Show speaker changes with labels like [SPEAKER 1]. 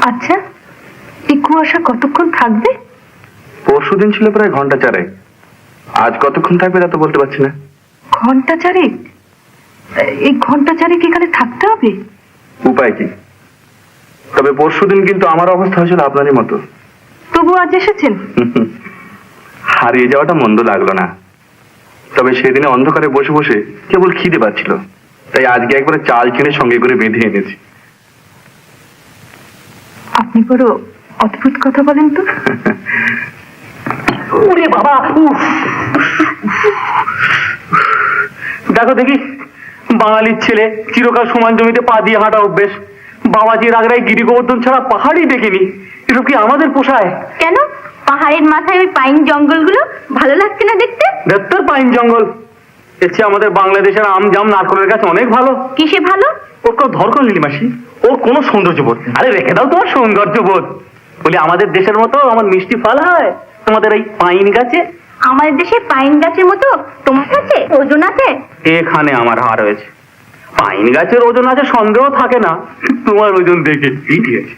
[SPEAKER 1] আচ্ছা, এই কুয়াশা কতক্ষণ থাকবে?
[SPEAKER 2] পরশুদিন ছিল প্রায় ঘন্টা চারেক। আজ কতক্ষণ থাকবে তা তো বলতে পারছি না।
[SPEAKER 1] ঘন্টা চারেক? এই ঘন্টা চারেক এখানে থাকতে হবে?
[SPEAKER 2] উপায় কি? তবে পরশুদিন কিন্তু আমার অবস্থা হয়েছিল আপনারই মতো।
[SPEAKER 1] তবু আজ এসেছেন?
[SPEAKER 2] হারিয়ে যাওয়াটা মন্দ লাগলো না, তবে সেদিনে অন্ধকারে বসে বসে কেবল খিদে পাচ্ছিল, তাই আজকে একবারে চাল কিনে সঙ্গে করে বেঁধে এনেছি।
[SPEAKER 1] আপনি বড় অদ্ভুত কথা বলেন তো।
[SPEAKER 3] ওরে বাবা, উফ! দেখো দেখি, বাঙালির ছেলে চিরকাল সমান জমিতে পা দিয়ে হাঁটা অভ্যেস। বাবাজির আগ্রায় গিরি গোবর্ধন ছাড়া পাহাড়ই দেখিনি। এসব কি আমাদের পোষায়?
[SPEAKER 4] কেন, পাহাড়ের মাথায় ওই পাইন জঙ্গলগুলো ভালো লাগছে না দেখতে?
[SPEAKER 3] দেখতো পাইন জঙ্গল, এর চেয়ে আমাদের বাংলাদেশের আম জাম নারকলের গাছ অনেক ভালো।
[SPEAKER 4] কিসে ভালো?
[SPEAKER 3] ওর কোনো ধরকল নীলি মাসি, ওর কোনো সৌন্দর্যবোধ। আরে রেখে দাও তোমার সৌন্দর্যবোধ, বলি আমাদের দেশের মতো আমার মিষ্টি ফল হয় তোমাদের এই পাইন গাছে?
[SPEAKER 4] আমাদের দেশে পাইন গাছের মতো তোমার কাছে ওজন আছে?
[SPEAKER 3] এখানে আমার হার হয়েছে। পাইন গাছের ওজন আছে সন্দেহ থাকে না, তোমার ওজন দেখে ঠিক আছে।